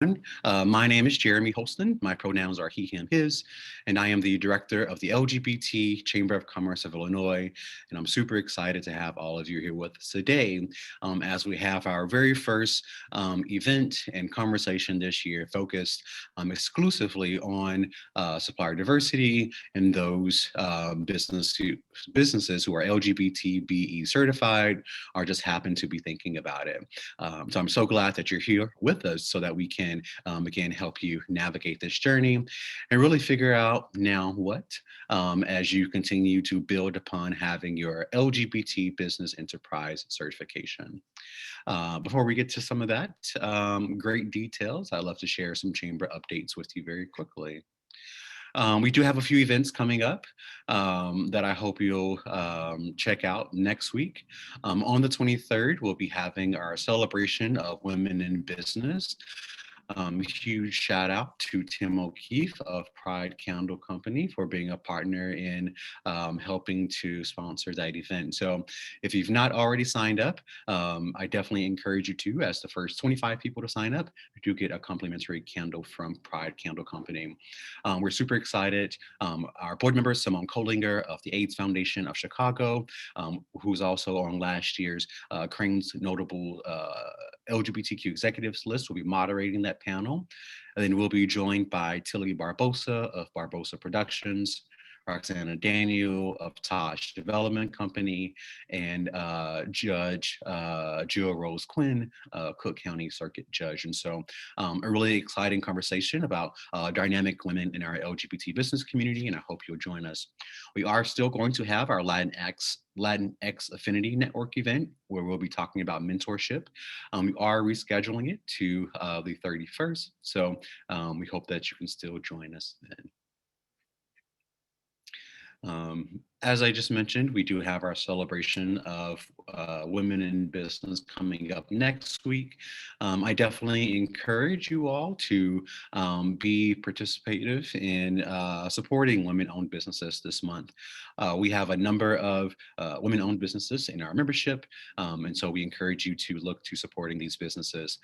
My name is Jeremy Holston. My pronouns are he, him, his, and I am the director of the LGBT Chamber of Commerce of Illinois. And I'm super excited to have all of you here with us today as we have our very first event and conversation this year focused exclusively on supplier diversity and those businesses who are LGBT certified or just happen to be thinking about it. So I'm so glad that you're here with us so that we can, again, help you navigate this journey and really figure out now what as you continue to build upon having your LGBT Business Enterprise certification. Before we get to some of that great details, I'd love to share some chamber updates with you very quickly. We do have a few events coming up that I hope you'll check out next week. On the 23rd, we'll be having our celebration of women in business. Huge shout out to Tim O'Keefe of Pride Candle Company for being a partner in helping to sponsor that event. So if you've not already signed up, I definitely encourage you to, as the first 25 people to sign up, you do get a complimentary candle from Pride Candle Company. We're super excited. Our board member, Simone Kolinger of the AIDS Foundation of Chicago, who's also on last year's Crane's Notable LGBTQ Executives list, will be moderating that panel. And then we'll be joined by Tilly Barbosa of Barbosa Productions, Roxana Daniel of Tosh Development Company, and Judge Jill Rose Quinn, Cook County Circuit Judge. And so a really exciting conversation about dynamic women in our LGBT business community, and I hope you'll join us. We are still going to have our Latinx Affinity Network event where we'll be talking about mentorship. We are rescheduling it to the 31st, so we hope that you can still join us then. As I just mentioned, we do have our celebration of women in business coming up next week. I definitely encourage you all to be participative in supporting women-owned businesses this month. We have a number of women-owned businesses in our membership, and so we encourage you to look to supporting these businesses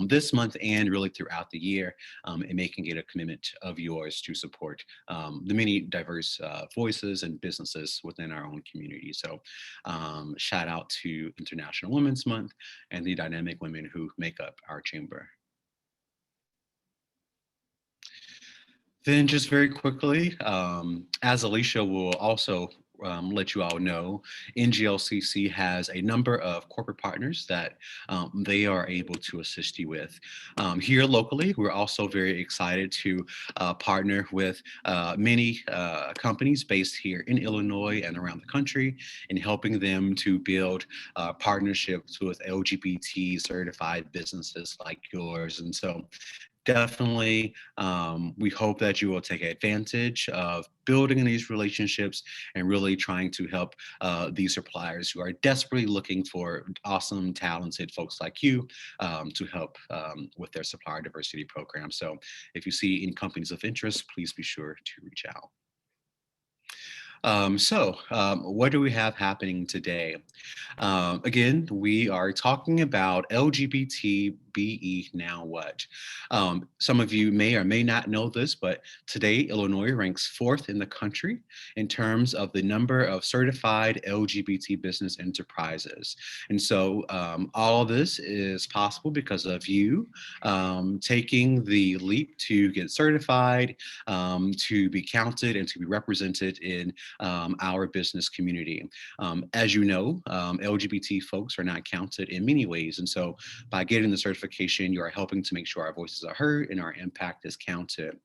this month and really throughout the year, and making it a commitment of yours to support the many diverse voices and businesses within our own community. So shout out to International Women's Month and the dynamic women who make up our chamber. Then just very quickly, as Alicia will also let you all know, Nglcc has a number of corporate partners that they are able to assist you with. Here locally, we're also very excited to partner with many companies based here in Illinois and around the country in helping them to build partnerships with LGBT certified businesses like yours. And so definitely, we hope that you will take advantage of building these relationships and really trying to help these suppliers who are desperately looking for awesome, talented folks like you to help with their supplier diversity program. So if you see any companies of interest, please be sure to reach out. What do we have happening today? Again, we are talking about LGBTBE Now What? Some of you may or may not know this, but today Illinois ranks 4th in the country in terms of the number of certified LGBT business enterprises. And so all of this is possible because of you taking the leap to get certified, to be counted and to be represented in our business community. As you know, LGBT folks are not counted in many ways. And so by getting the certification, you are helping to make sure our voices are heard and our impact is counted.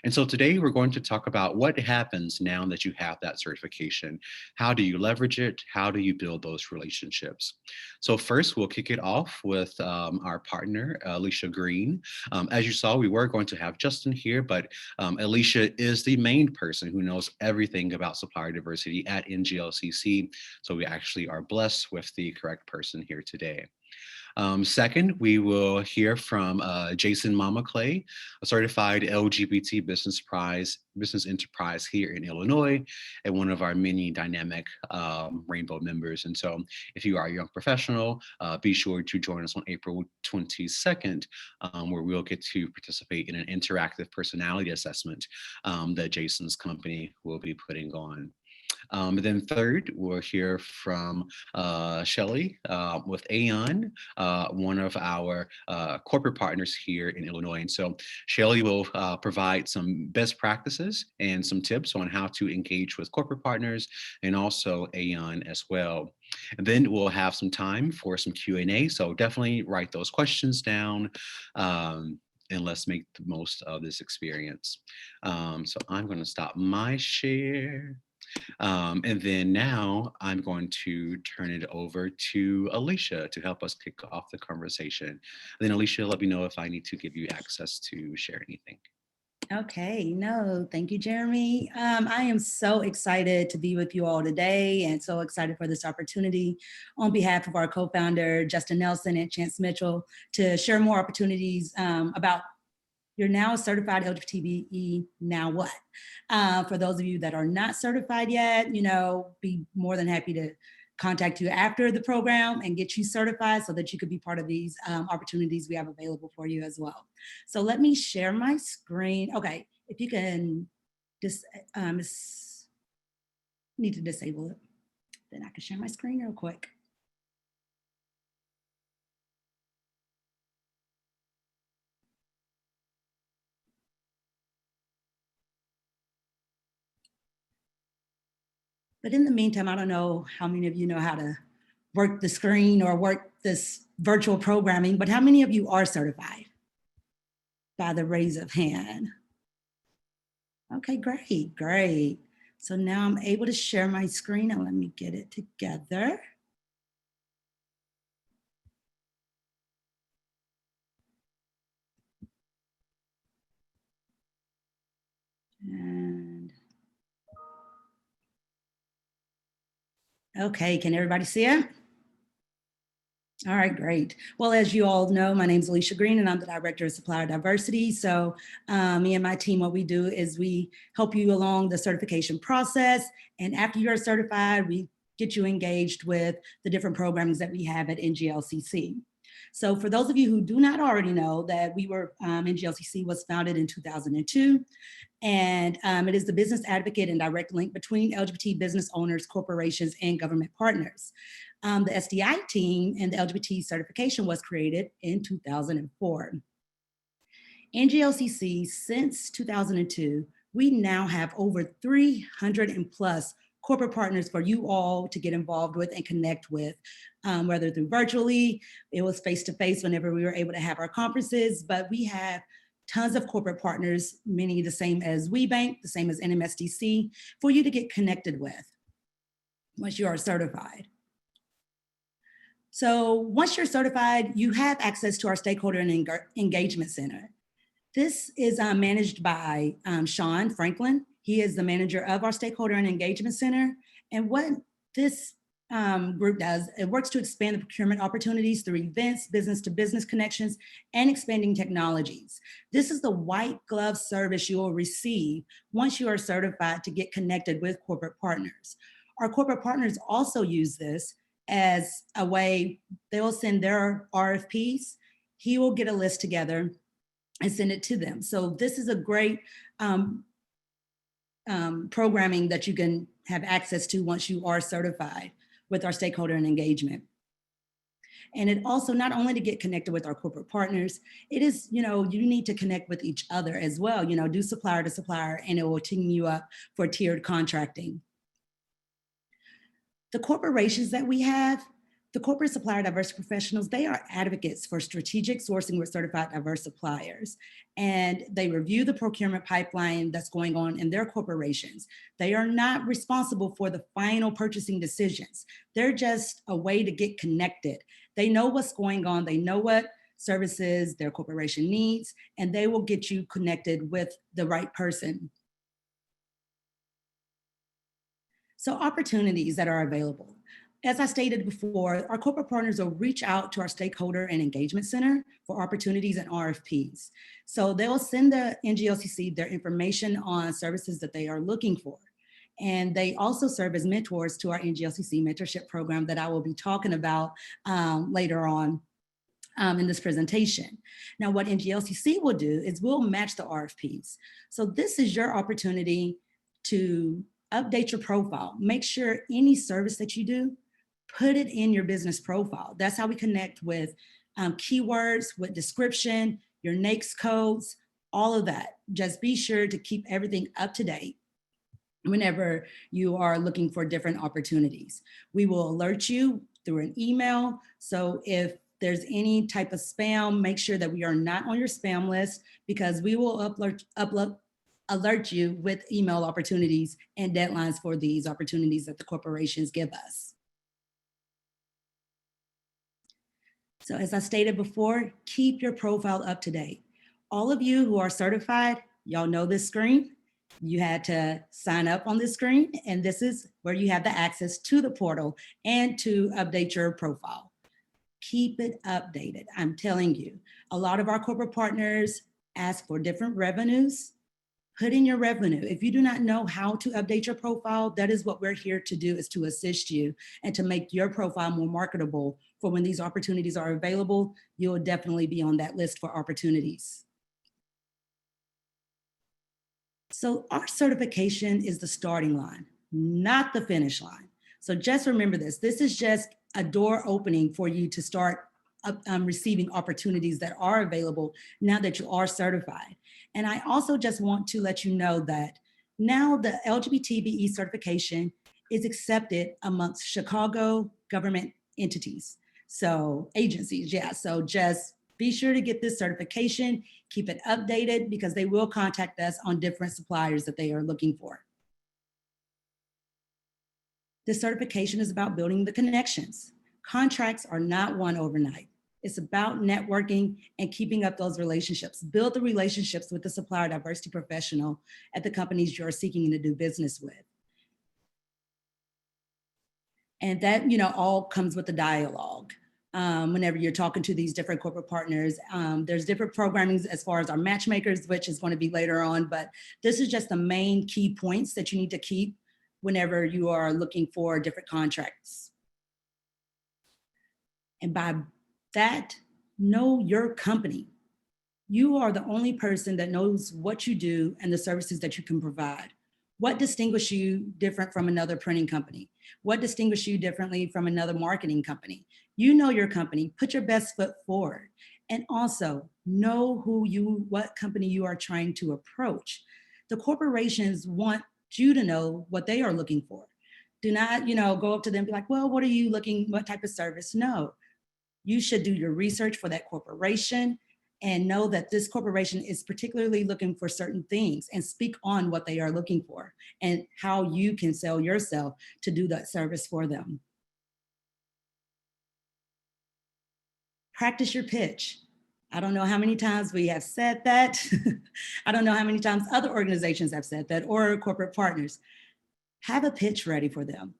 And so today we're going to talk about what happens now that you have that certification. How do you leverage it? How do you build those relationships? So first, we'll kick it off with our partner, Alicia Greene. As you saw, we were going to have Justin here, but Alicia is the main person who knows everything about supplier diversity at Nglcc. So we actually are blessed with the correct person here today. Second, we will hear from Jayson Mamaclay, a certified LGBT Business Enterprise here in Illinois, and one of our many dynamic Rainbow members. And so if you are a young professional, be sure to join us on April 22nd, where we'll get to participate in an interactive personality assessment that Jayson's company will be putting on. Then third, we'll hear from Shelly with Aon, one of our corporate partners here in Illinois. And so Shelly will provide some best practices and some tips on how to engage with corporate partners and also Aon as well. And then we'll have some time for some Q&A. So definitely write those questions down. And let's make the most of this experience. So I'm going to stop my share. And then now I'm going to turn it over to Alicia to help us kick off the conversation. And then Alicia, let me know if I need to give you access to share anything. Okay, no, thank you, Jeremy. I am so excited to be with you all today and so excited for this opportunity on behalf of our co-founder, Justin Nelson and Chance Mitchell, to share more opportunities about you're now a certified LGBTBE, now what? For those of you that are not certified yet, be more than happy to contact you after the program and get you certified so that you could be part of these opportunities we have available for you as well. So let me share my screen. Okay, if you can just need to disable it, then I can share my screen real quick. But in the meantime, I don't know how many of you know how to work the screen or work this virtual programming, but how many of you are certified? By the raise of hand. Okay, great. So now I'm able to share my screen and let me get it together. And okay, can everybody see it? All right, great. Well, as you all know, my name is Alicia Greene and I'm the Director of Supplier Diversity. So me and my team, what we do is we help you along the certification process. And after you're certified, we get you engaged with the different programs that we have at Nglcc. So for those of you who do not already know that Nglcc was founded in 2002. And it is the business advocate and direct link between LGBT business owners, corporations, and government partners. The SDI team and the LGBT certification was created in 2004. Nglcc, since 2002, we now have over 300 and plus corporate partners for you all to get involved with and connect with, whether through virtually, it was face-to-face whenever we were able to have our conferences, but we have tons of corporate partners, many the same as WeBank, the same as NMSDC, for you to get connected with once you are certified. So once you're certified, you have access to our Stakeholder and Engagement Center. This is managed by Sean Franklin. He is the manager of our Stakeholder and Engagement Center. And what this group does, it works to expand the procurement opportunities through events, business-to-business connections, and expanding technologies. This is the white glove service you will receive once you are certified to get connected with corporate partners. Our corporate partners also use this as a way, they will send their RFPs. He will get a list together and send it to them. So this is a great programming that you can have access to once you are certified with our Stakeholder and Engagement. And it also, not only to get connected with our corporate partners, it is, you need to connect with each other as well, do supplier to supplier, and it will team you up for tiered contracting. The corporations that we have, the corporate supplier diversity professionals, they are advocates for strategic sourcing with certified diverse suppliers. And they review the procurement pipeline that's going on in their corporations. They are not responsible for the final purchasing decisions. They're just a way to get connected. They know what's going on. They know what services their corporation needs, and they will get you connected with the right person. So opportunities that are available. As I stated before, our corporate partners will reach out to our Stakeholder and Engagement Center for opportunities and RFPs. So they'll send the NGLCC their information on services that they are looking for. And they also serve as mentors to our NGLCC mentorship program that I will be talking about later on in this presentation. Now, what NGLCC will do is we'll match the RFPs. So this is your opportunity to update your profile. Make sure any service that you do, put it in your business profile. That's how we connect with keywords, with description, your NAICS codes, all of that. Just be sure to keep everything up to date whenever you are looking for different opportunities. We will alert you through an email. So if there's any type of spam, make sure that we are not on your spam list, because we will alert you with email opportunities and deadlines for these opportunities that the corporations give us. So as I stated before, keep your profile up to date. All of you who are certified, y'all know this screen. You had to sign up on this screen, and this is where you have the access to the portal and to update your profile. Keep it updated. I'm telling you, a lot of our corporate partners ask for different revenues. Put in your revenue. If you do not know how to update your profile, that is what we're here to do, is to assist you and to make your profile more marketable for when these opportunities are available. You'll definitely be on that list for opportunities. So our certification is the starting line, not the finish line. So just remember this. This is just a door opening for you to start receiving opportunities that are available now that you are certified. And I also just want to let you know that now the LGBTBE certification is accepted amongst Chicago government entities. So agencies, yeah. So just be sure to get this certification, keep it updated, because they will contact us on different suppliers that they are looking for. This certification is about building the connections. Contracts are not won overnight. It's about networking and keeping up those relationships. Build the relationships with the supplier diversity professional at the companies you're seeking to do business with. And that, all comes with the dialogue. Whenever you're talking to these different corporate partners, there's different programmings as far as our matchmakers, which is going to be later on, but this is just the main key points that you need to keep whenever you are looking for different contracts. And by that, know your company. You are the only person that knows what you do and the services that you can provide. What distinguishes you different from another printing company? What distinguishes you differently from another marketing company? You know your company, put your best foot forward. And also know what company you are trying to approach. The corporations want you to know what they are looking for. Do not, go up to them and be like, well, what are you looking, what type of service? No, you should do your research for that corporation and know that this corporation is particularly looking for certain things, and speak on what they are looking for and how you can sell yourself to do that service for them. Practice your pitch. I don't know how many times we have said that. I don't know how many times other organizations have said that, or corporate partners. Have a pitch ready for them.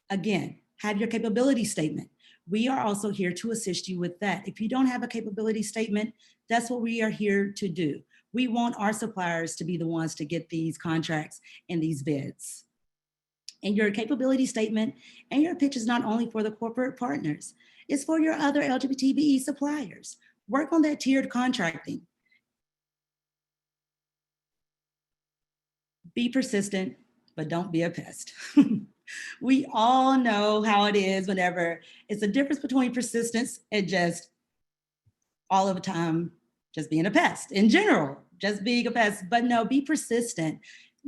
Again, have your capability statement. We are also here to assist you with that. If you don't have a capability statement, that's what we are here to do. We want our suppliers to be the ones to get these contracts and these bids. And your capability statement and your pitch is not only for the corporate partners, it's for your other LGBTBE suppliers. Work on that tiered contracting. Be persistent, but don't be a pest. We all know how it is whenever it's a difference between persistence and just all of the time just being a pest in general, just being a pest. But no, be persistent.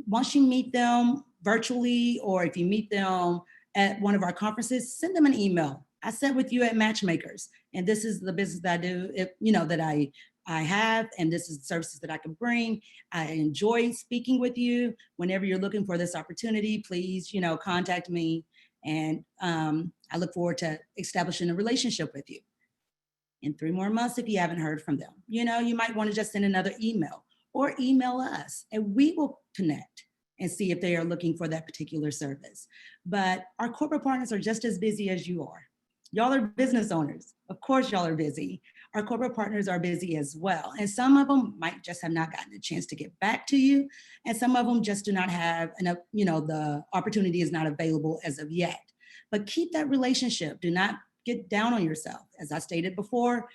Once you meet them virtually, or if you meet them at one of our conferences, send them an email. I sat with you at Matchmakers, and this is the business that I do, that I have, and this is the services that I can bring. I enjoy speaking with you. Whenever you're looking for this opportunity, please, contact me. And I look forward to establishing a relationship with you. In 3 more months, if you haven't heard from them, you might want to just send another email or email us, and we will connect. and see if they are looking for that particular service. But our corporate partners are just as busy as you are. Y'all are business owners. Of course, y'all are busy. Our corporate partners are busy as well. And some of them might just have not gotten a chance to get back to you. And some of them just do not have enough, the opportunity is not available as of yet. But keep that relationship. Do not get down on yourself. As I stated before,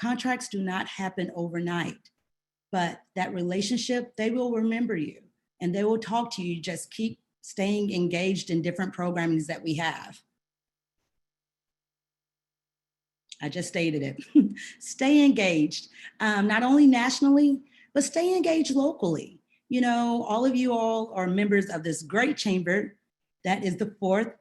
contracts do not happen overnight. But that relationship, they will remember you and they will talk to you. Just keep staying engaged in different programmings that we have. I just stated it. Stay engaged, not only nationally, but stay engaged locally. All of you all are members of this great chamber. That is the fourth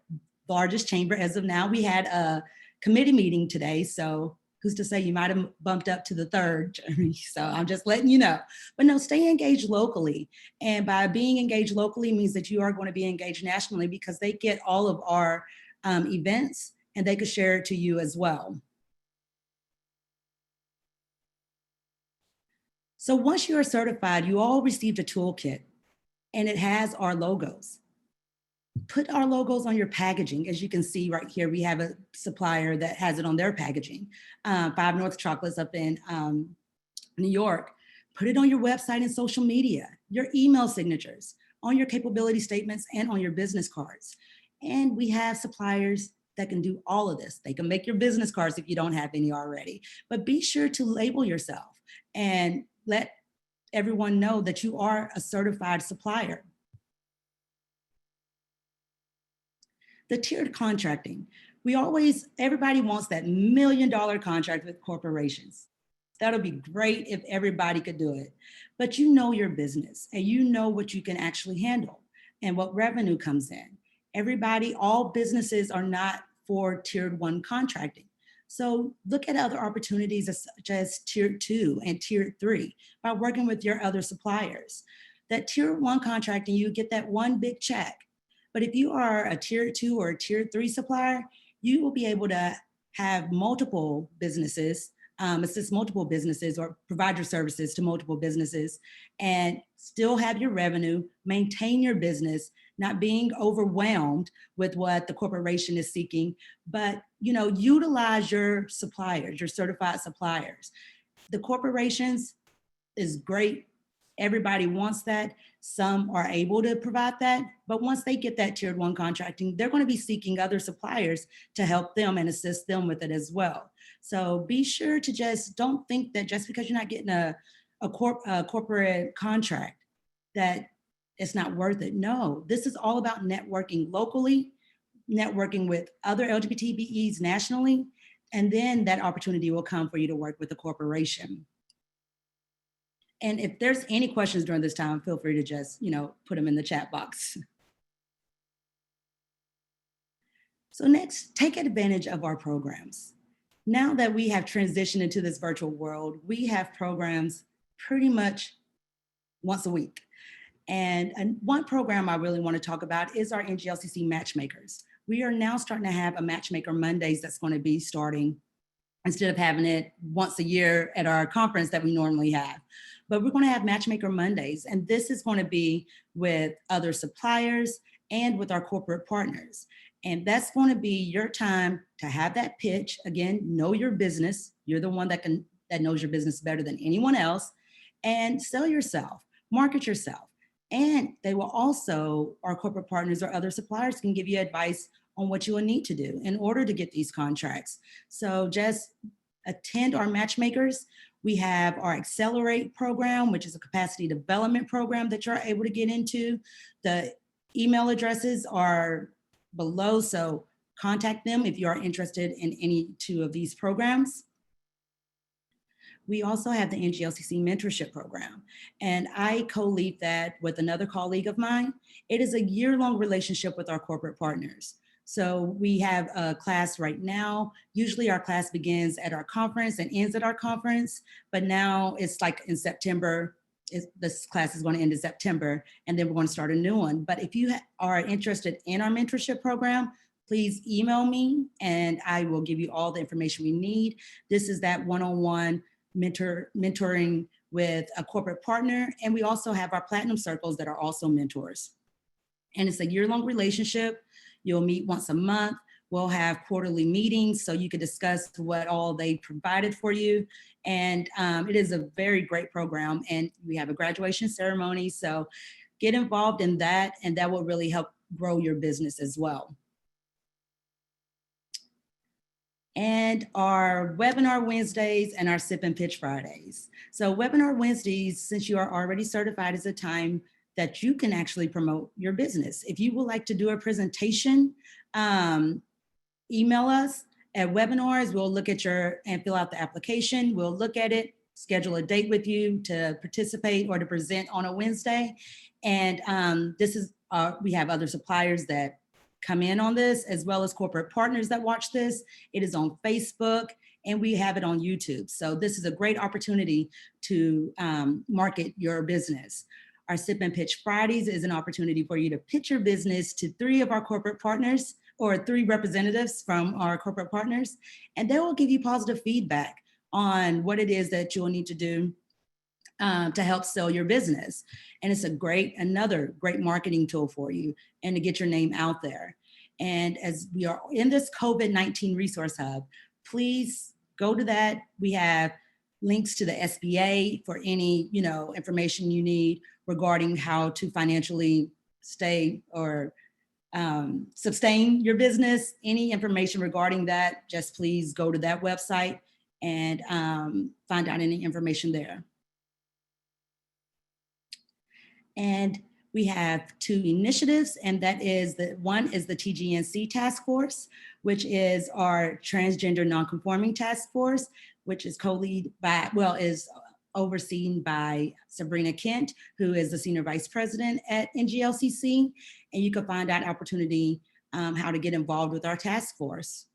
largest chamber as of now. We had a committee meeting today, so who's to say you might have bumped up to the third? So I'm just letting you know. But no, stay engaged locally. And by being engaged locally means that you are going to be engaged nationally because they get all of our events and they could share it to you as well. So once you are certified, you all received a toolkit and it has our logos. Put our logos on your packaging. As you can see right here, we have a supplier that has it on their packaging. 5 North Chocolates up in New York. Put it on your website and social media, your email signatures, on your capability statements and on your business cards. And we have suppliers that can do all of this. They can make your business cards if you don't have any already, but be sure to label yourself and let everyone know that you are a certified supplier. The tiered contracting. Everybody wants that $1 million contract with corporations. That'll be great if everybody could do it. But you know your business and you know what you can actually handle and what revenue comes in. All businesses are not for tiered 1 contracting. So look at other opportunities such as tier 2 and tier 3 by working with your other suppliers. That tier 1 contracting, you get that one big check. But if you are a tier 2 or a tier 3 supplier, you will be able to have multiple businesses, assist multiple businesses or provide your services to multiple businesses and still have your revenue, maintain your business, not being overwhelmed with what the corporation is seeking, but utilize your suppliers, your certified suppliers. The corporations is great. Everybody wants that. Some are able to provide that, but once they get that tiered 1 contracting, they're going to be seeking other suppliers to help them and assist them with it as well. So be sure to don't think that just because you're not getting a corporate contract that it's not worth it. No, this is all about networking locally, networking with other LGBTBEs nationally, and then that opportunity will come for you to work with a corporation. And if there's any questions during this time, feel free to just, put them in the chat box. So next, take advantage of our programs. Now that we have transitioned into this virtual world, we have programs pretty much once a week. And one program I really want to talk about is our Nglcc Matchmakers. We are now starting to have a Matchmaker Mondays that's going to be starting instead of having it once a year at our conference that we normally have. But we're going to have Matchmaker Mondays, and this is going to be with other suppliers and with our corporate partners. And that's going to be your time to have that pitch. Again, know your business. You're the one that knows your business better than anyone else, and sell yourself, market yourself. And they will also, our corporate partners or other suppliers can give you advice on what you will need to do in order to get these contracts. So just attend our Matchmakers. We have our Accelerate program, which is a capacity development program that you're able to get into. The email addresses are below, so contact them if you are interested in any 2 of these programs. We also have the Nglcc Mentorship Program, and I co-lead that with another colleague of mine. It is a year-long relationship with our corporate partners. So we have a class right now. Usually our class begins at our conference and ends at our conference, but now it's like in September, this class is going to end in September, and then we're going to start a new one. But if you are interested in our mentorship program, please email me and I will give you all the information we need. This is that one-on-one mentoring with a corporate partner. And we also have our platinum circles that are also mentors. And it's a year-long relationship. You'll meet once a month. We'll have quarterly meetings so you can discuss what all they provided for you. And it is a very great program. And we have a graduation ceremony. So get involved in that, and that will really help grow your business as well. And our webinar Wednesdays and our Sip and Pitch Fridays. So webinar Wednesdays, since you are already certified, is a time that you can actually promote your business. If you would like to do a presentation, email us at webinars. We'll look at and fill out the application. We'll look at it, schedule a date with you to participate or to present on a Wednesday. And we have other suppliers that come in on this, as well as corporate partners that watch this. It is on Facebook and we have it on YouTube. So this is a great opportunity to market your business. Our Sip and Pitch Fridays is an opportunity for you to pitch your business to 3 of our corporate partners, or 3 representatives from our corporate partners, and they will give you positive feedback on what it is that you'll need to do to help sell your business. And it's another great marketing tool for you and to get your name out there. And as we are in this COVID-19 resource hub, please go to that. We have links to the SBA for any, information you need regarding how to financially stay or sustain your business. Any information regarding that, just please go to that website and find out any information there. And we have 2 initiatives, and that is one is the TGNC task force, which is our transgender nonconforming task force, which is is overseen by Sabrina Kent, who is the Senior Vice President at Nglcc. And you can find out opportunity how to get involved with our task force.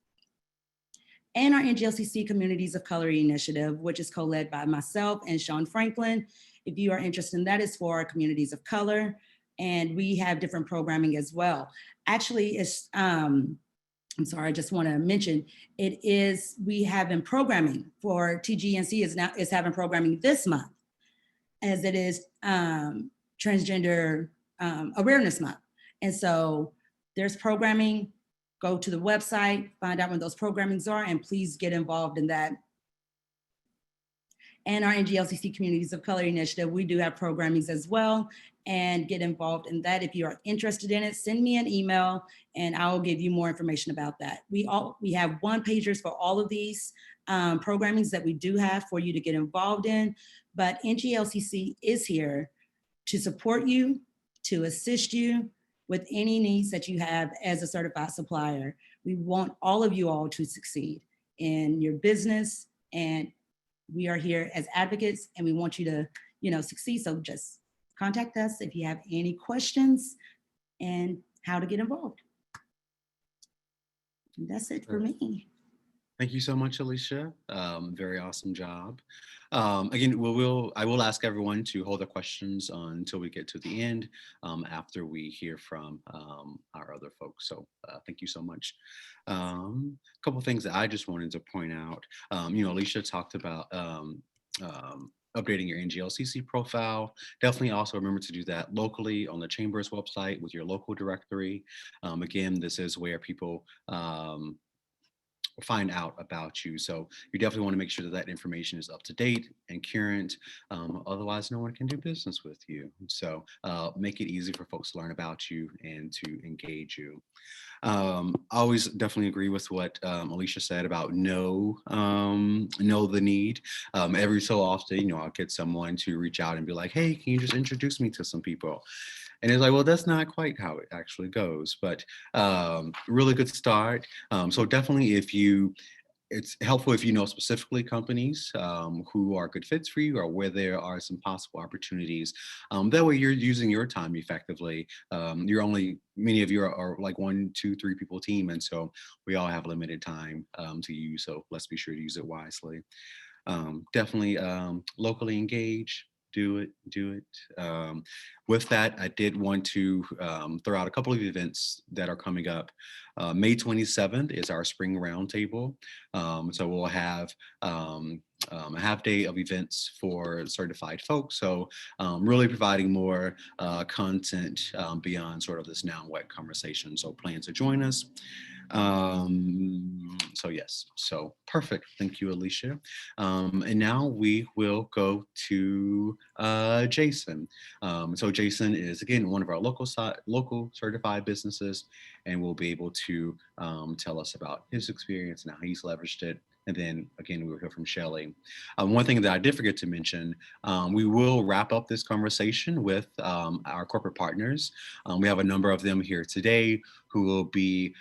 And our Nglcc Communities of Color Initiative, which is co-led by myself and Sean Franklin. If you are interested in that, is for our communities of color. And we have different programming as well. Actually, I'm sorry, I just want to mention, we have been programming for TGNC is having programming this month, as it is Transgender Awareness Month. And so there's programming. Go to the website, find out when those programmings are, and please get involved in that. And our Nglcc Communities of Color Initiative, we do have programmings as well, and get involved in that. If you are interested in it, send me an email and I will give you more information about that. We have one-pagers for all of these programmings that we do have for you to get involved in, but Nglcc is here to support you, to assist you with any needs that you have as a certified supplier. We want all of you all to succeed in your business, and we are here as advocates and we want you to, succeed. So just contact us if you have any questions and how to get involved. And that's it for me. Thank you so much, Alicia. Very awesome job. Again, I will ask everyone to hold their questions until we get to the end, after we hear from our other folks. So thank you so much. A couple of things that I just wanted to point out. Alicia talked about updating your Nglcc profile. Definitely also remember to do that locally on the Chamber's website with your local directory. Again, this is where people find out about you. So you definitely want to make sure that information is up to date and current. Otherwise, no one can do business with you. So make it easy for folks to learn about you and to engage you. I always definitely agree with what Alicia said about know the need. Every so often, I'll get someone to reach out and be like, hey, can you just introduce me to some people? And it's like, well, that's not quite how it actually goes, but really good start. So definitely it's helpful if you know specifically companies who are good fits for you or where there are some possible opportunities. That way you're using your time effectively. Many of you are like 1, 2, 3 people team. And so we all have limited time to use. So let's be sure to use it wisely. Definitely locally engage. do it, do it. With that, I did want to throw out a couple of events that are coming up. May 27th is our spring roundtable. So we'll have a half day of events for certified folks. So really providing more content beyond sort of this now what conversation. So plan to join us. So yes, so perfect. Thank you, Alicia. And now we will go to Jayson. So Jayson is again one of our local certified businesses, and will be able to tell us about his experience and how he's leveraged it. And then again, we will hear from Shelly. One thing that I did forget to mention, we will wrap up this conversation with our corporate partners. We have a number of them here today who will be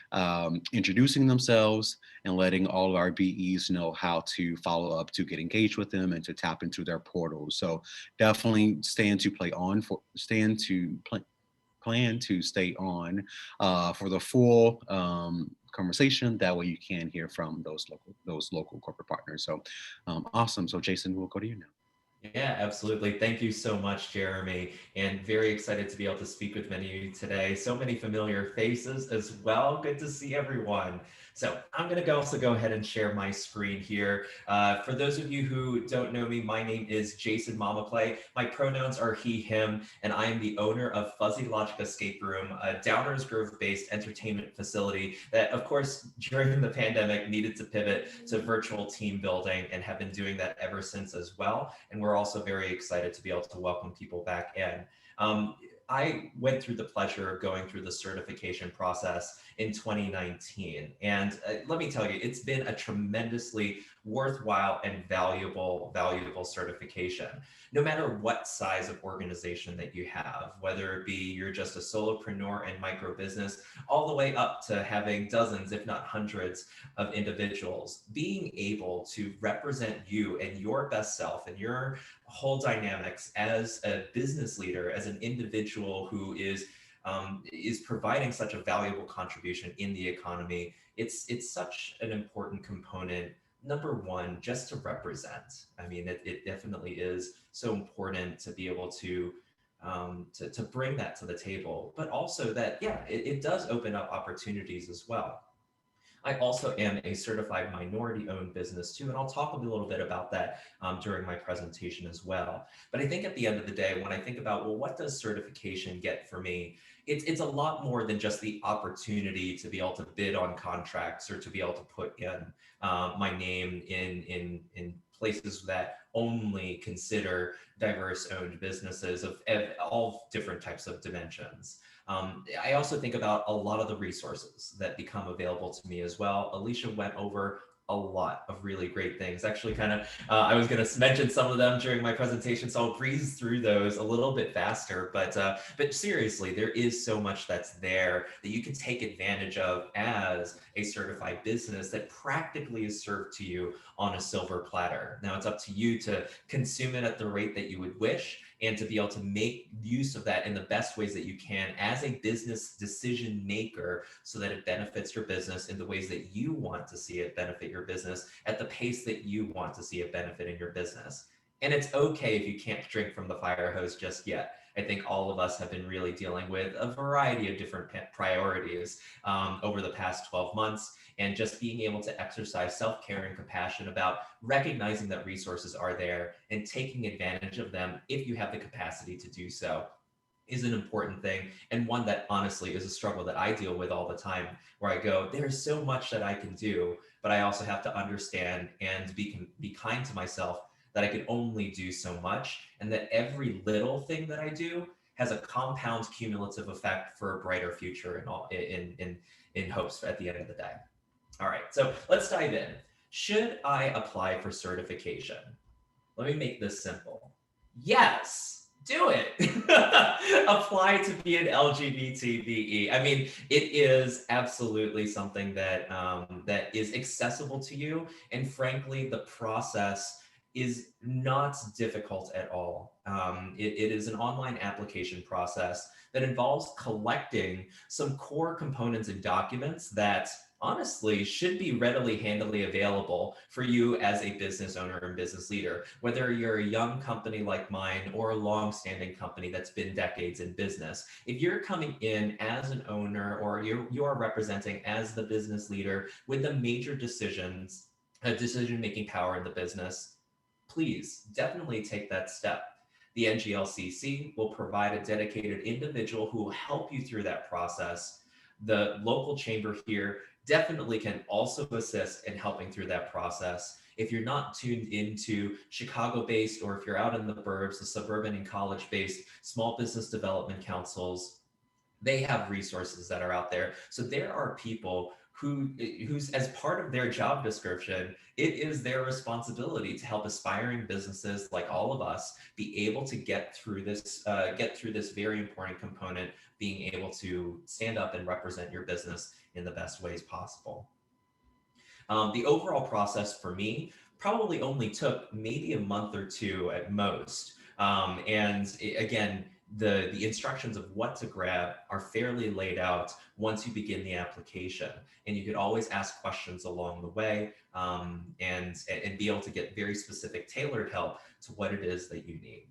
introducing themselves and letting all of our BEs know how to follow up to get engaged with them and to tap into their portals. So definitely plan to stay on for the full conversation. That way you can hear from those local corporate partners. So awesome. So Jayson, we'll go to you now. Yeah, absolutely. Thank you so much, Jeremy, and very excited to be able to speak with many of you today. So many familiar faces as well. Good to see everyone. So I'm going to also go ahead and share my screen here. For those of you who don't know me, my name is Jayson Mamaclay. My pronouns are he, him, and I am the owner of Fuzzy Logic Escape Room, a Downers Grove-based entertainment facility that, of course, during the pandemic needed to pivot to virtual team building and have been doing that ever since as well. And we're also very excited to be able to welcome people back in. I went through the pleasure of going through the certification process in 2019. And let me tell you, it's been a tremendously worthwhile and valuable certification. No matter what size of organization that you have, whether it be you're just a solopreneur and micro business, all the way up to having dozens, if not hundreds of individuals, being able to represent you and your best self and your whole dynamics as a business leader, as an individual who is providing such a valuable contribution in the economy. It's such an important component. Number one, just to represent. I mean, it definitely is so important to be able to bring that to the table, but also that, yeah, it does open up opportunities as well. I also am a certified minority-owned business too, and I'll talk a little bit about that during my presentation as well. But I think at the end of the day, when I think about, well, what does certification get for me? It's a lot more than just the opportunity to be able to bid on contracts or to be able to put in my name in places that only consider diverse-owned businesses of all different types of dimensions. I also think about a lot of the resources that become available to me as well. Alicia went over a lot of really great things. Actually, I was going to mention some of them during my presentation, so I'll breeze through those a little bit faster. But seriously, there is so much that's there that you can take advantage of as a certified business that practically is served to you on a silver platter. Now it's up to you to consume it at the rate that you would wish, and to be able to make use of that in the best ways that you can as a business decision maker, so that it benefits your business in the ways that you want to see it benefit your business at the pace that you want to see it benefiting your business. And it's okay if you can't drink from the fire hose just yet. I think all of us have been really dealing with a variety of different priorities over the past 12 months. And just being able to exercise self-care and compassion about recognizing that resources are there and taking advantage of them if you have the capacity to do so is an important thing, and one that honestly is a struggle that I deal with all the time, where I go, there's so much that I can do, but I also have to understand and be kind to myself that I can only do so much, and that every little thing that I do has a compound cumulative effect for a brighter future in hopes at the end of the day. All right, so let's dive in. Should I apply for certification? Let me make this simple. Yes, do it. Apply to be an LGBTBE. I mean, it is absolutely something that that is accessible to you. And frankly, the process is not difficult at all. It is an online application process that involves collecting some core components and documents that honestly should be readily, handily available for you as a business owner and business leader, whether you're a young company like mine or a long-standing company that's been decades in business. If you're coming in as an owner or you are representing as the business leader with the major decisions, decision-making power in the business, please definitely take that step. The Nglcc will provide a dedicated individual who will help you through that process. The local chamber here definitely can also assist in helping through that process. If you're not tuned into Chicago-based, or if you're out in the burbs, the suburban and college-based small business development councils, they have resources that are out there. So there are people who's as part of their job description, it is their responsibility to help aspiring businesses like all of us be able to get through this very important component, being able to stand up and represent your business in the best ways possible. The overall process for me probably only took maybe a month or two at most. Again, the instructions of what to grab are fairly laid out once you begin the application. And you could always ask questions along the way, and be able to get very specific tailored help to what it is that you need.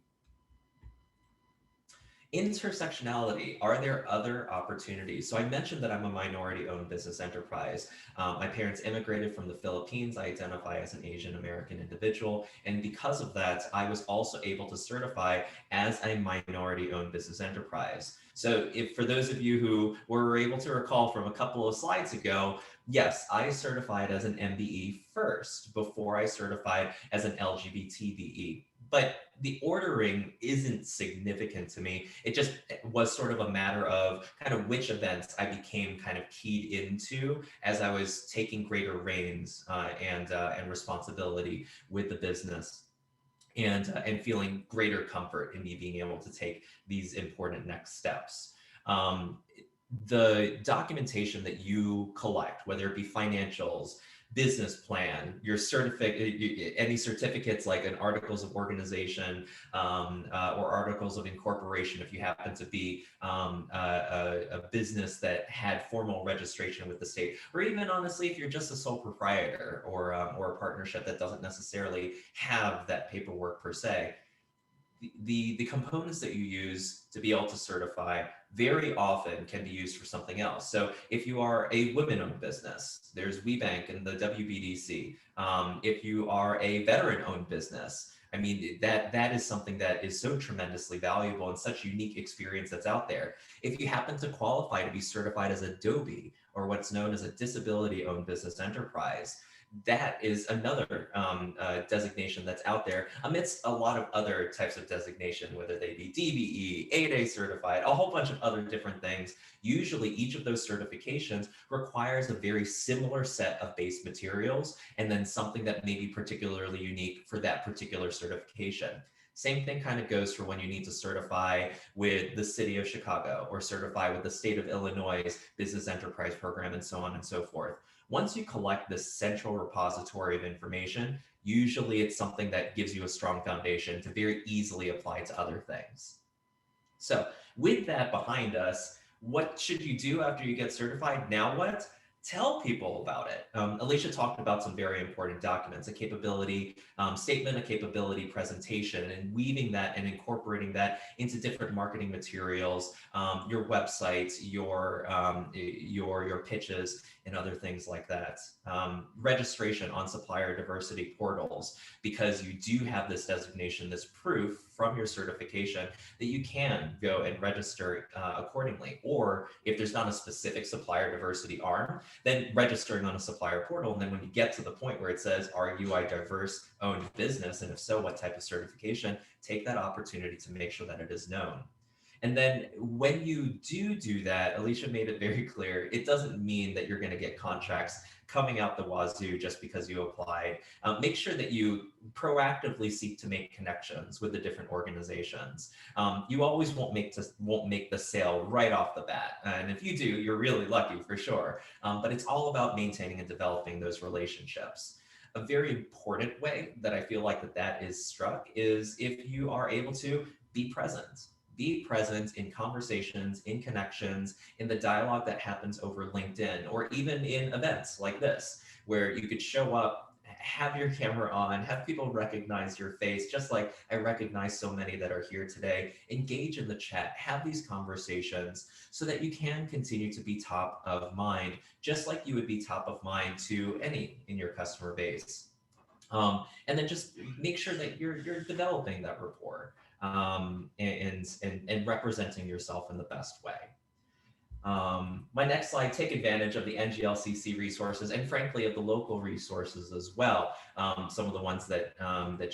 Intersectionality, are there other opportunities? So I mentioned that I'm a minority-owned business enterprise. My parents immigrated from the Philippines. I identify as an Asian American individual. And because of that, I was also able to certify as a minority-owned business enterprise. So if for those of you who were able to recall from a couple of slides ago, yes, I certified as an MBE first before I certified as an LGBTBE. But the ordering isn't significant to me. It just was sort of a matter of kind of which events I became kind of keyed into as I was taking greater reins and responsibility with the business, and feeling greater comfort in me being able to take these important next steps. The documentation that you collect, whether it be financials, business plan, your certificate, any certificates like an articles of organization or articles of incorporation, if you happen to be a business that had formal registration with the state, or even honestly, if you're just a sole proprietor or a partnership that doesn't necessarily have that paperwork per se. The components that you use to be able to certify very often can be used for something else. So if you are a women-owned business, there's WeBank and the WBDC. If you are a veteran-owned business, I mean, that is something that is so tremendously valuable and such unique experience that's out there. If you happen to qualify to be certified as Adobe, or what's known as a disability-owned business enterprise, that is another designation that's out there amidst a lot of other types of designation, whether they be DBE, 8A certified, a whole bunch of other different things. Usually each of those certifications requires a very similar set of base materials and then something that may be particularly unique for that particular certification. Same thing kind of goes for when you need to certify with the city of Chicago or certify with the state of Illinois' business enterprise program, and so on and so forth. Once you collect this central repository of information, usually it's something that gives you a strong foundation to very easily apply to other things. So with that behind us, what should you do after you get certified? Now what? Tell people about it. Alicia talked about some very important documents, a capability statement, a capability presentation, and weaving that and incorporating that into different marketing materials, your website, your pitches, and other things like that. Registration on supplier diversity portals, because you do have this designation, this proof from your certification that you can go and register accordingly. Or if there's not a specific supplier diversity arm, then registering on a supplier portal. And then when you get to the point where it says, are you a diverse owned business? And if so, what type of certification? Take that opportunity to make sure that it is known. And then when you do that, Alicia made it very clear, it doesn't mean that you're going to get contracts coming out the wazoo just because you applied. Make sure that you proactively seek to make connections with the different organizations. You always won't make the sale right off the bat. And if you do, you're really lucky for sure. But it's all about maintaining and developing those relationships. a very important way that I feel like that is struck is if you are able to be present. Be present in conversations, in connections, in the dialogue that happens over LinkedIn, or even in events like this, where you could show up, have your camera on, have people recognize your face, just like I recognize so many that are here today. Engage in the chat, have these conversations so that you can continue to be top of mind, just like you would be top of mind to any in your customer base. And then just make sure that you're developing that rapport, and representing yourself in the best way. My next slide, take advantage of the Nglcc resources and frankly of the local resources as well. Some of the ones that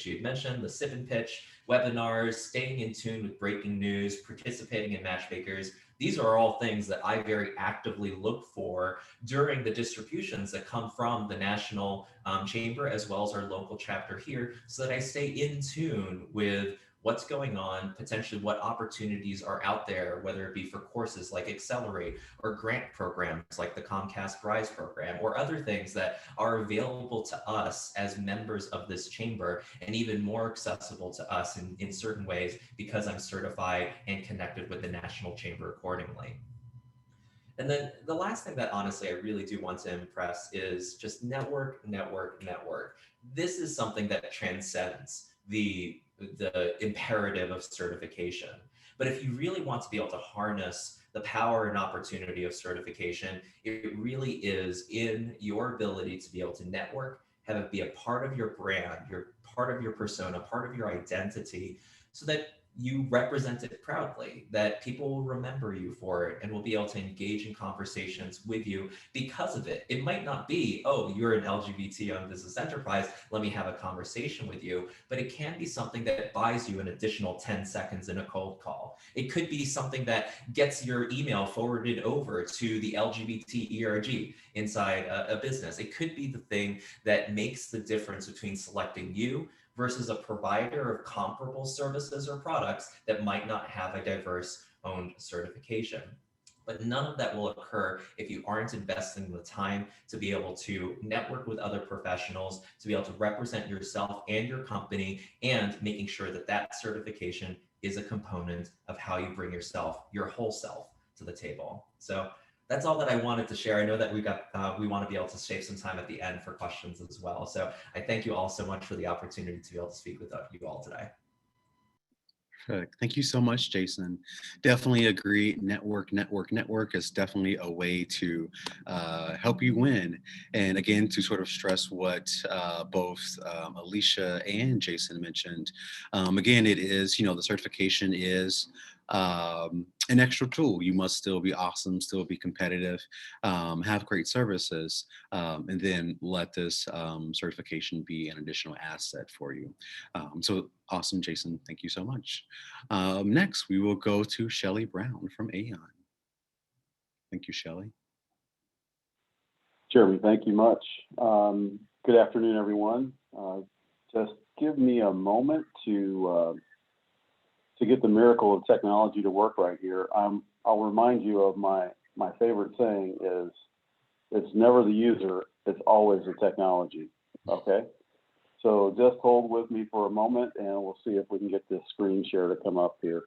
you had mentioned, the sip and pitch, webinars, staying in tune with breaking news, participating in matchmakers. These are all things that I very actively look for during the distributions that come from the national chamber as well as our local chapter here, so that I stay in tune with what's going on, potentially what opportunities are out there, whether it be for courses like Accelerate or grant programs like the Comcast Rise program, or other things that are available to us as members of this chamber, and even more accessible to us in certain ways because I'm certified and connected with the National Chamber accordingly. And then the last thing that honestly I really do want to impress is just network, network, network. This is something that transcends the imperative of certification. But if you really want to be able to harness the power and opportunity of certification, it really is in your ability to be able to network, have it be a part of your brand, your part of your persona, part of your identity, so that you represent it proudly, that people will remember you for it and will be able to engage in conversations with you because of it. It might not be, oh, you're an LGBT business enterprise, let me have a conversation with you, but it can be something that buys you an additional 10 seconds in a cold call. It could be something that gets your email forwarded over to the LGBT ERG inside a business. It could be the thing that makes the difference between selecting you versus a provider of comparable services or products that might not have a diverse owned certification. But none of that will occur if you aren't investing the time to be able to network with other professionals, to be able to represent yourself and your company, and making sure that that certification is a component of how you bring yourself, your whole self, to the table. So that's all that I wanted to share. I know that we want to be able to save some time at the end for questions as well. So I thank you all so much for the opportunity to be able to speak with you all today. Perfect. Thank you so much, Jayson. Definitely agree. Network, network, network is definitely a way to help you win. And again, to sort of stress what both Alicia and Jayson mentioned, again, it is, the certification is an extra tool. You must still be awesome, still be competitive, have great services, and then let this certification be an additional asset for you. So awesome, Jayson. Thank you so much. Next, we will go to Shelly Brown from Aon. Thank you, Shelly. Jeremy, thank you much. Good afternoon, everyone. Just give me a moment to get the miracle of technology to work right here. I'll remind you of my favorite saying is, it's never the user, it's always the technology, okay? So just hold with me for a moment and we'll see if we can get this screen share to come up here.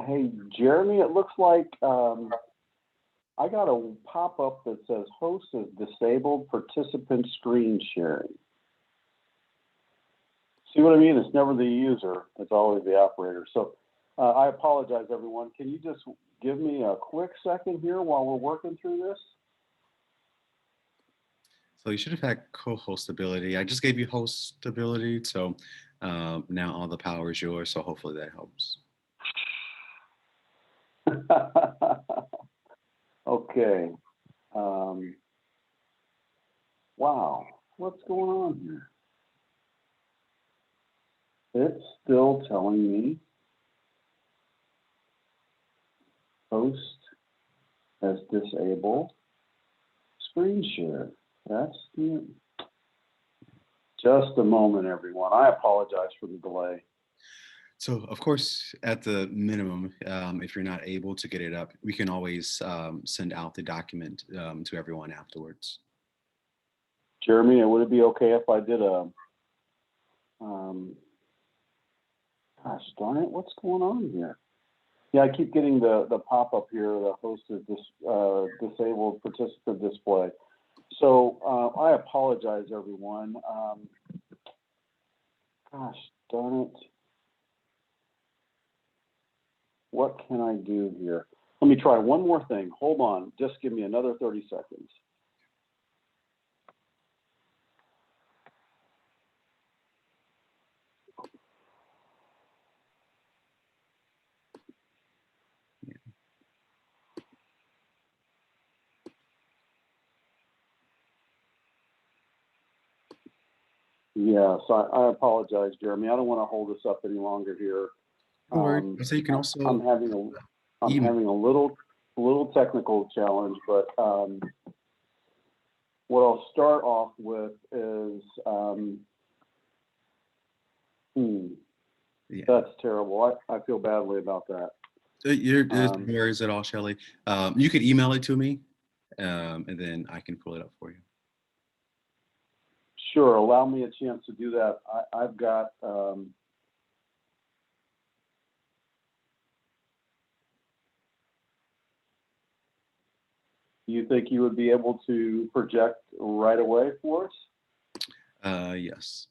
Hey, Jeremy, it looks like I got a pop-up that says host is disabled, participant screen sharing. See what I mean? It's never the user, it's always the operator. So I apologize, everyone. Can you just give me a quick second here while we're working through this? So you should have had co-host ability. I just gave you host ability, so now all the power is yours, so hopefully that helps. Okay. Wow, what's going on here? It's still telling me host as disabled screen share. That's the... Just a moment, everyone. I apologize for the delay. So, of course, at the minimum, if you're not able to get it up, we can always send out the document to everyone afterwards. Jeremy, would it be okay if I did a, um, gosh darn it, what's going on here? Yeah, I keep getting the pop-up here, the hosted disabled participant display. So I apologize, everyone. Gosh darn it. What can I do here? Let me try one more thing. Hold on. Just give me another 30 seconds. Yeah, so I apologize, Jeremy. I don't want to hold this up any longer here. No worries. So you can I'm also having email. a little technical challenge, but what I'll start off with is Yeah. that's terrible. I feel badly about that. So there's no worries at all, Shelly. You could email it to me, and then I can pull it up for you. Sure, allow me a chance to do that. I've got you think you would be able to project right away for us? Yes.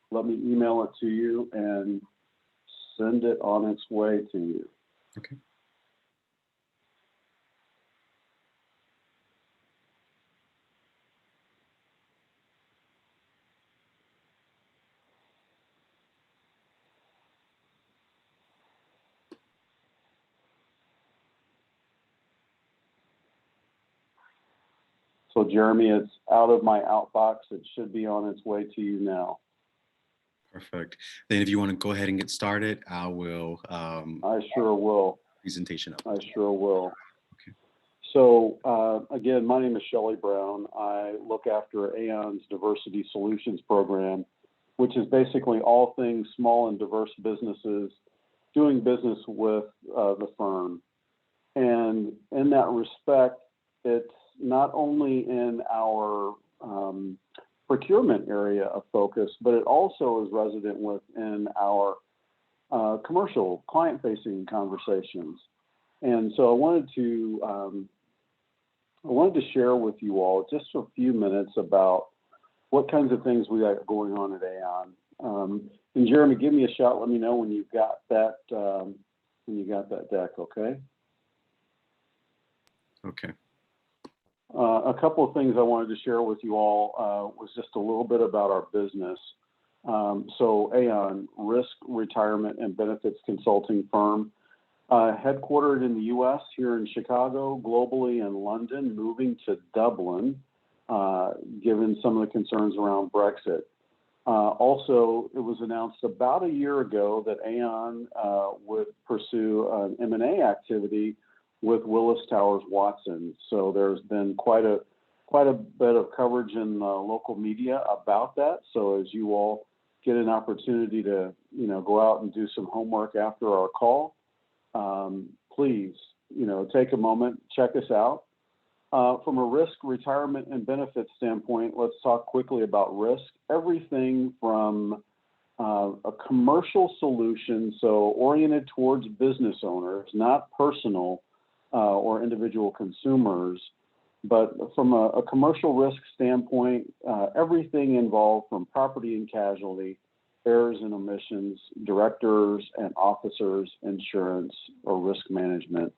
Let me email it to you and send it on its way to you. Okay. So Jeremy, it's out of my outbox. It should be on its way to you now. Perfect. Then if you want to go ahead and get started, I will. I sure will. Presentation up. I sure will. Okay. So again, my name is Shelly Brown. I look after Aon's Diversity Solutions program, which is basically all things small and diverse businesses doing business with the firm. And in that respect, it's not only in our procurement area of focus, but it also is resident within our commercial client-facing conversations. And so I wanted to share with you all just a few minutes about what kinds of things we got going on at Aon. And Jeremy, give me a shout. Let me know when you've got that deck. Okay. Okay. A couple of things I wanted to share with you all was just a little bit about our business. So Aon, risk, retirement, and benefits consulting firm, headquartered in the U.S. here in Chicago, globally in London, moving to Dublin, given some of the concerns around Brexit. Also, it was announced about a year ago that Aon would pursue an M&A activity with Willis Towers Watson. So there's been quite a bit of coverage in the local media about that. So as you all get an opportunity to go out and do some homework after our call, please take a moment, check us out. From a risk, retirement, and benefits standpoint, let's talk quickly about risk. Everything from a commercial solution, so oriented towards business owners, not personal or individual consumers, but from a commercial risk standpoint, everything involved from property and casualty, errors and omissions, directors and officers, insurance or risk management.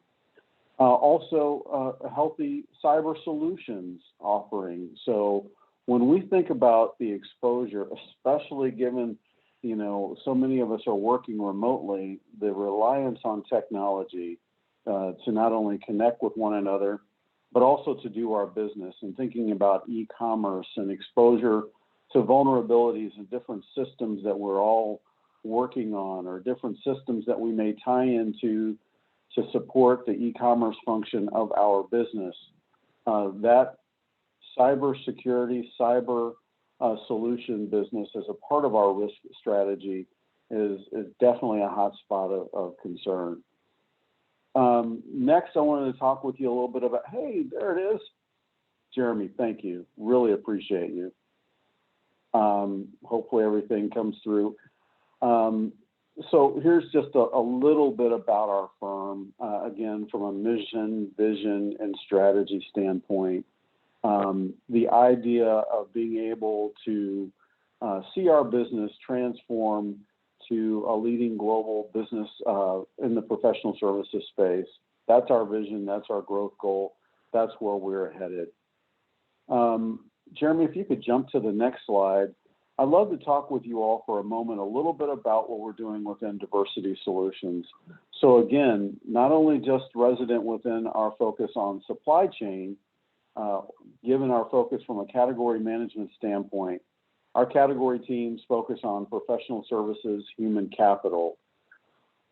Also, a healthy cyber solutions offering. So when we think about the exposure, especially given, so many of us are working remotely, the reliance on technology to not only connect with one another, but also to do our business, and thinking about e-commerce and exposure to vulnerabilities in different systems that we're all working on, or different systems that we may tie into to support the e-commerce function of our business. That cybersecurity, cyber solution business as a part of our risk strategy is definitely a hot spot of concern. Next, I wanted to talk with you a little bit about, hey, there it is. Jeremy, thank you. Really appreciate you. Hopefully everything comes through. So here's just a little bit about our firm, again, from a mission, vision, and strategy standpoint. The idea of being able to see our business transform to a leading global business in the professional services space. That's our vision, that's our growth goal, that's where we're headed. Jeremy, if you could jump to the next slide. I'd love to talk with you all for a moment a little bit about what we're doing within diversity solutions. So again, not only just resident within our focus on supply chain, given our focus from a category management standpoint, our category teams focus on professional services, human capital,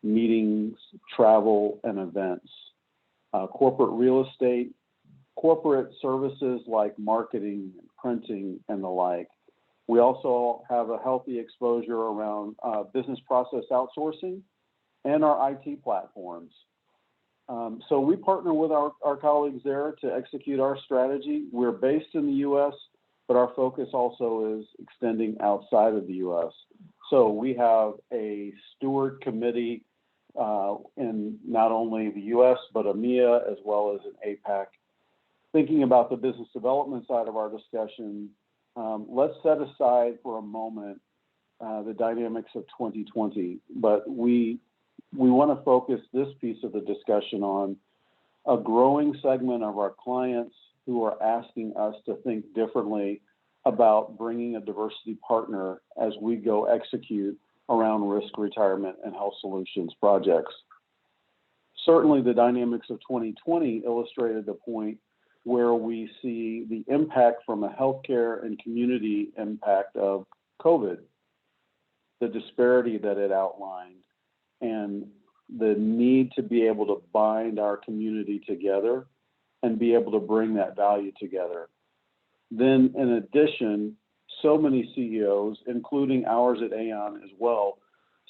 meetings, travel, and events, corporate real estate, corporate services like marketing, printing, and the like. We also have a healthy exposure around business process outsourcing and our IT platforms. So we partner with our colleagues there to execute our strategy. We're based in the U.S., but our focus also is extending outside of the U.S. So we have a steward committee in not only the U.S., but EMEA, as well as in APAC. Thinking about the business development side of our discussion, let's set aside for a moment the dynamics of 2020, but we want to focus this piece of the discussion on a growing segment of our clients who are asking us to think differently about bringing a diversity partner as we go execute around risk, retirement, and health solutions projects. Certainly, the dynamics of 2020 illustrated the point where we see the impact from a healthcare and community impact of COVID, the disparity that it outlined, and the need to be able to bind our community together and be able to bring that value together. Then, in addition, so many CEOs, including ours at Aon as well,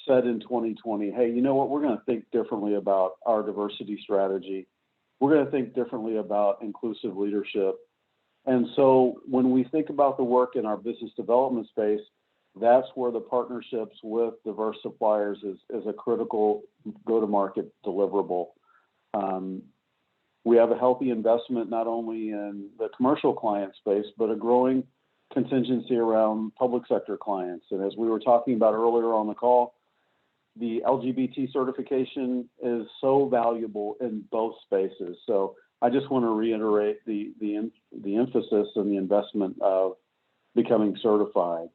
said in 2020, hey, you know what, we're going to think differently about our diversity strategy. We're going to think differently about inclusive leadership. And so when we think about the work in our business development space, that's where the partnerships with diverse suppliers is a critical go-to-market deliverable. We have a healthy investment not only in the commercial client space, but a growing contingency around public sector clients. And as we were talking about earlier on the call, the LGBT certification is so valuable in both spaces. So I just want to reiterate the emphasis and the investment of becoming certified.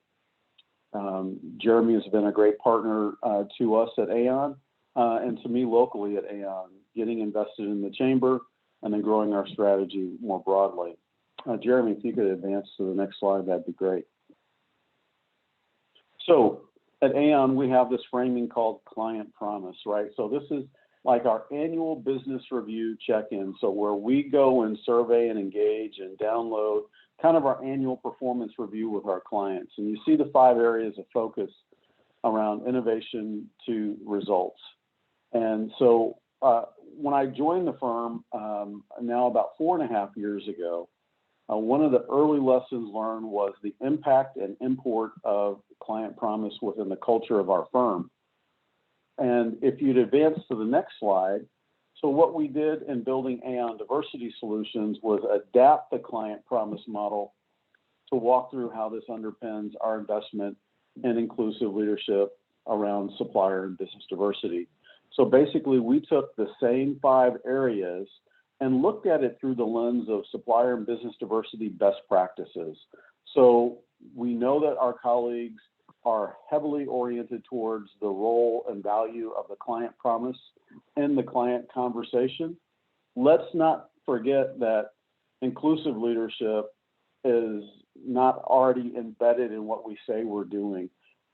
Jeremy has been a great partner to us at Aon and to me locally at Aon, getting invested in the chamber and then growing our strategy more broadly. Jeremy, if you could advance to the next slide, that'd be great. So at Aon, we have this framing called client promise, right? So this is like our annual business review check-in. So where we go and survey and engage and download kind of our annual performance review with our clients. And you see the 5 areas of focus around innovation to results. And so when I joined the firm now about 4.5 years ago, one of the early lessons learned was the impact and import of client promise within the culture of our firm. And if you'd advance to the next slide, so what we did in building Aon Diversity Solutions was adapt the client promise model to walk through how this underpins our investment in inclusive leadership around supplier and business diversity. So basically, we took the same 5 areas and looked at it through the lens of supplier and business diversity best practices. So we know that our colleagues are heavily oriented towards the role and value of the client promise in the client conversation. Let's not forget that inclusive leadership is not already embedded in what we say we're doing.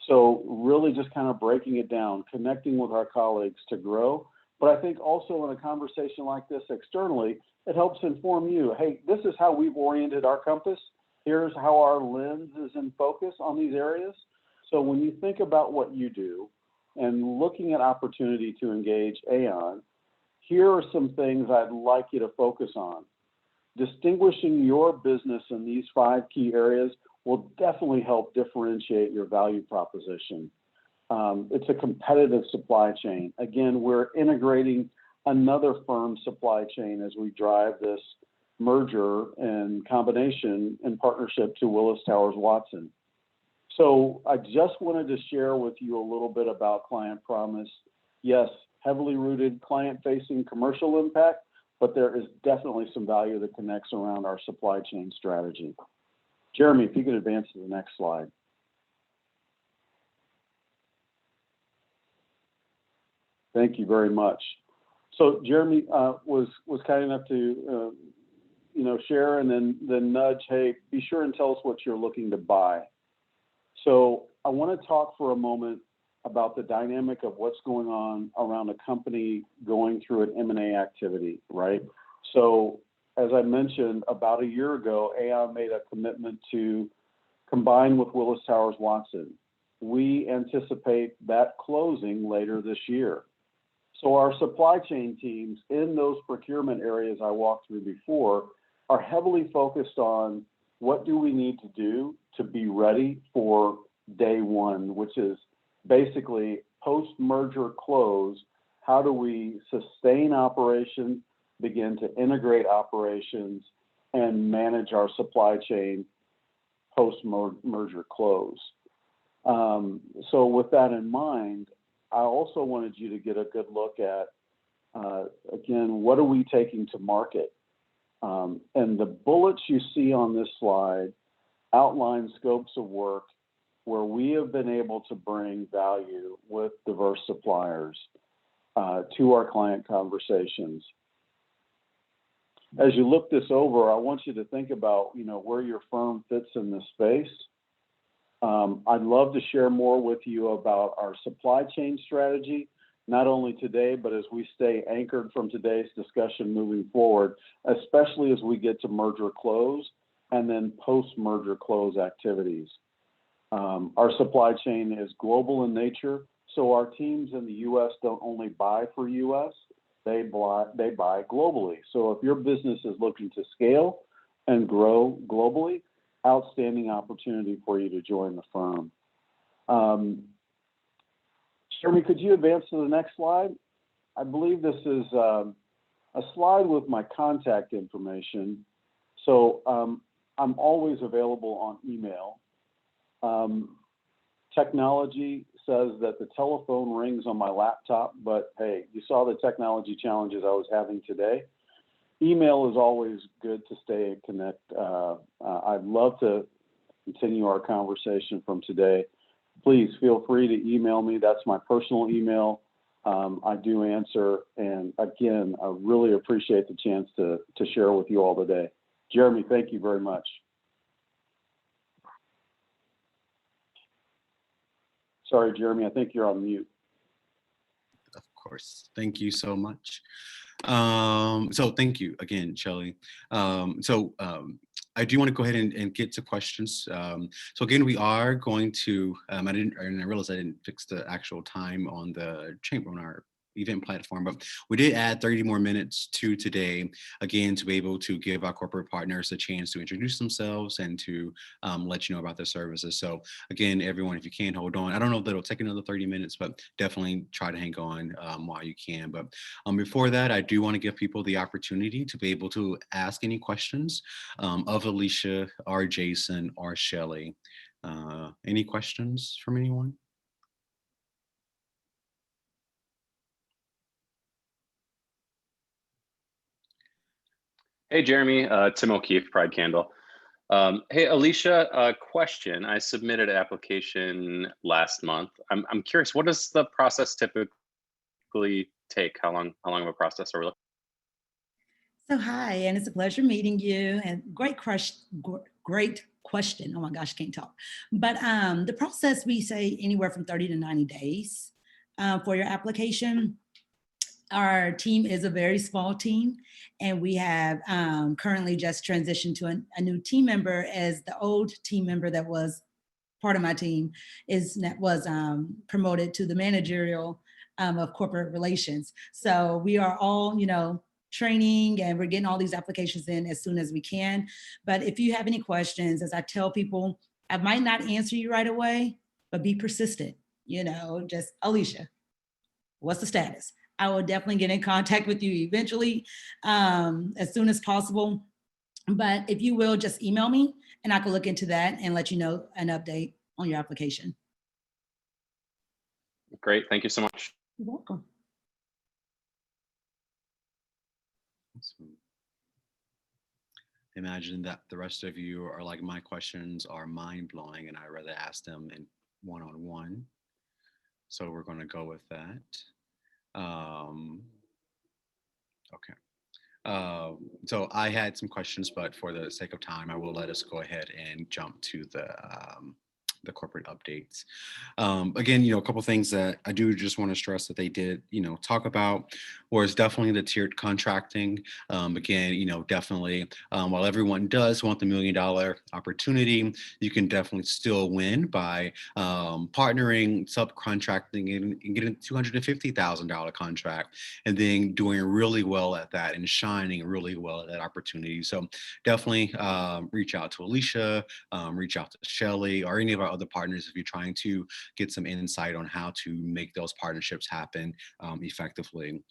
So really just kind of breaking it down, connecting with our colleagues to grow. But I think also in a conversation like this externally, it helps inform you, hey, this is how we've oriented our compass. Here's how our lens is in focus on these areas. So when you think about what you do, and looking at opportunity to engage Aon, here are some things I'd like you to focus on. Distinguishing your business in these 5 key areas will definitely help differentiate your value proposition. It's a competitive supply chain. Again, we're integrating another firm's supply chain as we drive this merger and combination in partnership to Willis Towers Watson. So I just wanted to share with you a little bit about Client Promise. Yes, heavily rooted client-facing commercial impact, but there is definitely some value that connects around our supply chain strategy. Jeremy, if you could advance to the next slide. Thank you very much. So Jeremy was kind enough to share and then nudge, hey, be sure and tell us what you're looking to buy. So I want to talk for a moment about the dynamic of what's going on around a company going through an M&A activity, right? So as I mentioned, about a year ago, Aon made a commitment to combine with Willis Towers Watson. We anticipate that closing later this year. So our supply chain teams in those procurement areas I walked through before are heavily focused on what do we need to do to be ready for day one, which is basically post-merger close. How do we sustain operations, begin to integrate operations, and manage our supply chain post-merger close? So with that in mind, I also wanted you to get a good look at, again, what are we taking to market? And the bullets you see on this slide outline scopes of work where we have been able to bring value with diverse suppliers to our client conversations. As you look this over, I want you to think about, where your firm fits in this space. I'd love to share more with you about our supply chain strategy, not only today, but as we stay anchored from today's discussion moving forward, especially as we get to merger close and then post-merger close activities. Our supply chain is global in nature, so our teams in the U.S. don't only buy for U.S., they buy globally. So if your business is looking to scale and grow globally, outstanding opportunity for you to join the firm. Jeremy, could you advance to the next slide? I believe this is a slide with my contact information. So I'm always available on email. Technology says that the telephone rings on my laptop, but hey, you saw the technology challenges I was having today. Email is always good to stay connected. I'd love to continue our conversation from today. Please feel free to email me. That's my personal email. I do answer. And again, I really appreciate the chance to share with you all today. Jeremy, thank you very much. Sorry, Jeremy, I think you're on mute. Of course. Thank you so much. So thank you again, Shelly. I do want to go ahead and get to questions. So again, we are going to, I realized I didn't fix the actual time on the chamber on our event platform, but we did add 30 more minutes to today, again, to be able to give our corporate partners a chance to introduce themselves and to let you know about their services. So again, everyone, if you can hold on, I don't know if that'll take another 30 minutes, but definitely try to hang on while you can. But before that, I do want to give people the opportunity to be able to ask any questions of Alicia or Jayson or Shelly. Any questions from anyone? Hey, Jeremy, Tim O'Keefe, Pride Candle. Hey, Alicia, a question. I submitted an application last month. I'm curious, what does the process typically take? How long of a process are we looking? So hi, and it's a pleasure meeting you. And great question. Oh my gosh, can't talk. But the process, we say anywhere from 30 to 90 days for your application. Our team is a very small team, and we have currently just transitioned to a new team member, as the old team member that was part of my team was promoted to the managerial of corporate relations. So we are all, training, and we're getting all these applications in as soon as we can. But if you have any questions, as I tell people, I might not answer you right away, but be persistent. Just Alicia, what's the status? I will definitely get in contact with you eventually, as soon as possible. But if you will, just email me and I can look into that and let you know an update on your application. Great, thank you so much. You're welcome. Awesome. Imagine that the rest of you are like, my questions are mind blowing and I'd rather ask them in one-on-one. So we're going to go with that. Okay. So I had some questions, but for the sake of time, I will let us go ahead and jump to the corporate updates. Again, a couple things that I do just want to stress that they did, talk about was definitely the tiered contracting. Again, definitely, while everyone does want the $1 million opportunity, you can definitely still win by partnering, subcontracting, and getting a $250,000 contract, and then doing really well at that and shining really well at that opportunity. So definitely reach out to Alicia, reach out to Shelly, or any of our other partners if you're trying to get some insight on how to make those partnerships happen effectively.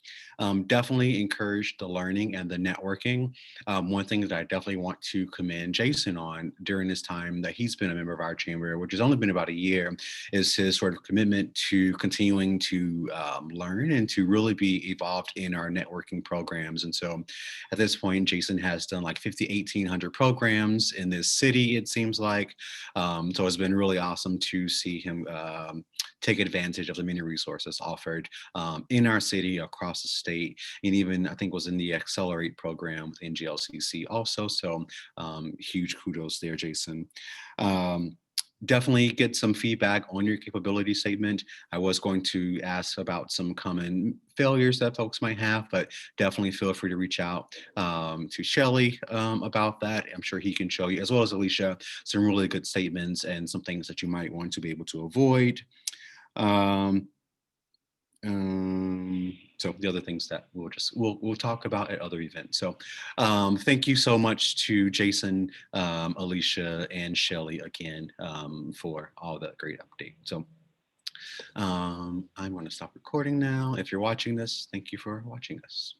Definitely encourage the learning and the networking. One thing that I definitely want to commend Jayson on during this time that he's been a member of our chamber, which has only been about a year, is his sort of commitment to continuing to learn and to really be evolved in our networking programs. And so at this point, Jayson has done like 1,800 programs in this city, it seems like. So it's been really awesome to see him take advantage of the many resources offered in our city, across the state, and even I think was in the Accelerate program with Nglcc also. So huge kudos there, Jayson. Definitely get some feedback on your capability statement. I was going to ask about some common failures that folks might have, but definitely feel free to reach out to Shelly about that. I'm sure he can show you, as well as Alicia, some really good statements and some things that you might want to be able to avoid. So the other things that we'll talk about at other events. So thank you so much to Jayson, Alicia, and Shelly again for all that great update. So I'm going to stop recording now. If you're watching this, thank you for watching this.